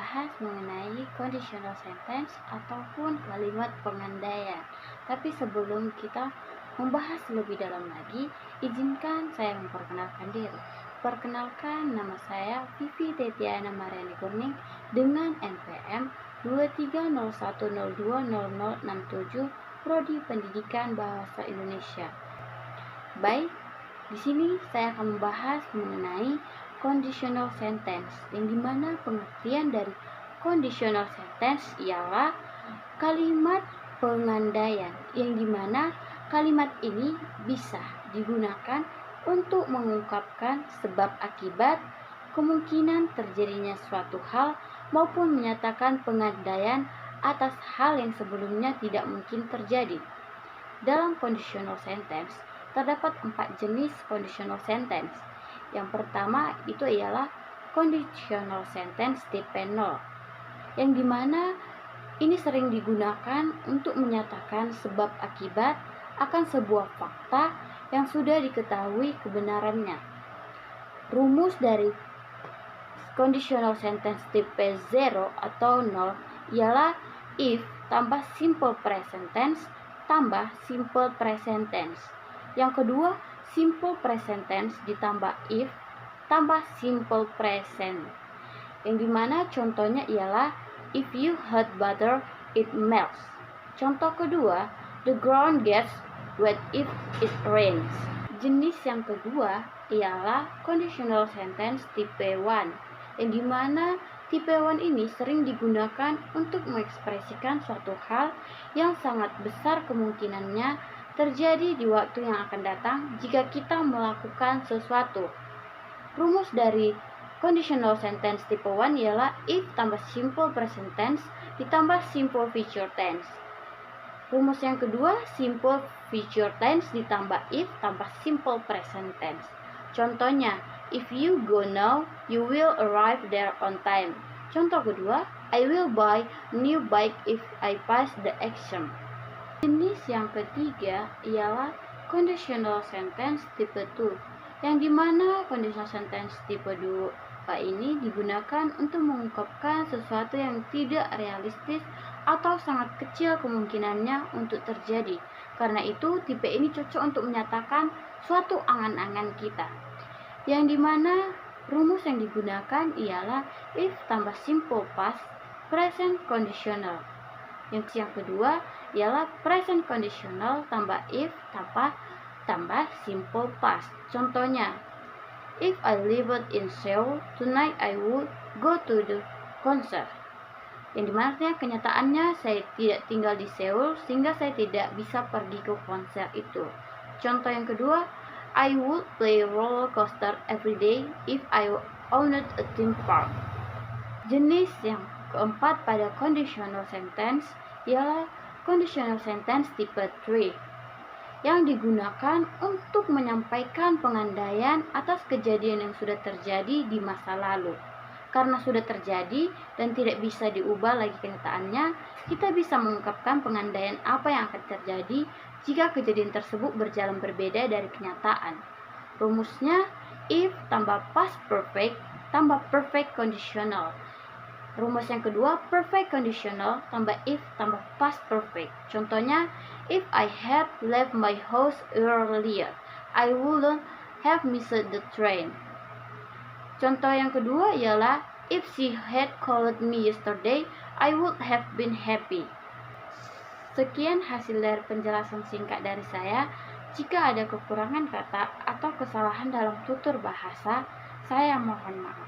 membahas mengenai conditional sentence ataupun kalimat pengandaian. Tapi sebelum kita membahas lebih dalam lagi, izinkan saya memperkenalkan diri. Perkenalkan, nama saya Vivi Tetiana Mariani Kurning dengan NPM 2301020067 Prodi Pendidikan Bahasa Indonesia. Baik, di sini saya akan membahas mengenai conditional sentence, yang dimana pengertian dari conditional sentence ialah kalimat pengandaian, yang dimana kalimat ini bisa digunakan untuk mengungkapkan sebab akibat, kemungkinan terjadinya suatu hal, maupun menyatakan pengandaian atas hal yang sebelumnya tidak mungkin terjadi. Dalam conditional sentence terdapat 4 jenis conditional sentence. Yang pertama itu ialah conditional sentence tipe 0, yang dimana ini sering digunakan untuk menyatakan sebab akibat akan sebuah fakta yang sudah diketahui kebenarannya. Rumus dari conditional sentence tipe 0 atau 0 ialah if tambah simple present tense tambah simple present tense. Yang kedua, simple present tense ditambah if tambah simple present, yang dimana contohnya ialah if you hot butter it melts. Contoh kedua, the ground gets wet if it rains. Jenis yang kedua ialah conditional sentence tipe 1, yang dimana tipe 1 ini sering digunakan untuk mengekspresikan suatu hal yang sangat besar kemungkinannya terjadi di waktu yang akan datang jika kita melakukan sesuatu. Rumus dari conditional sentence tipe 1 ialah if tambah simple present tense ditambah simple future tense. Rumus yang kedua, simple future tense ditambah if tambah simple present tense. Contohnya, if you go now, you will arrive there on time. Contoh kedua, I will buy new bike if I pass the exam. Jenis yang ketiga ialah conditional sentence tipe 2, yang dimana conditional sentence tipe 2 ini digunakan untuk mengungkapkan sesuatu yang tidak realistis atau sangat kecil kemungkinannya untuk terjadi. Karena itu, tipe ini cocok untuk menyatakan suatu angan-angan kita, yang dimana rumus yang digunakan ialah if tambah simple past present conditional. Yang kedua ialah present conditional tambah if tambah simple past. Contohnya, if I lived in Seoul, tonight I would go to the concert. Yang dimana kenyataannya saya tidak tinggal di Seoul sehingga saya tidak bisa pergi ke konser itu. Contoh yang kedua, I would play roller coaster every day if I owned a theme park. Jenis yang keempat pada conditional sentence ialah conditional sentence tipe 3, yang digunakan untuk menyampaikan pengandaian atas kejadian yang sudah terjadi di masa lalu. Karena sudah terjadi dan tidak bisa diubah lagi kenyataannya, kita bisa mengungkapkan pengandaian apa yang akan terjadi jika kejadian tersebut berjalan berbeda dari kenyataan. Rumusnya if tambah past perfect tambah perfect conditional. Rumus yang kedua, perfect conditional tambah if tambah past perfect. Contohnya, if I had left my house earlier, I wouldn't have missed the train. Contoh yang kedua ialah if she had called me yesterday, I would have been happy. Sekian hasil dari penjelasan singkat dari saya. Jika ada kekurangan kata atau kesalahan dalam tutur bahasa, saya mohon maaf.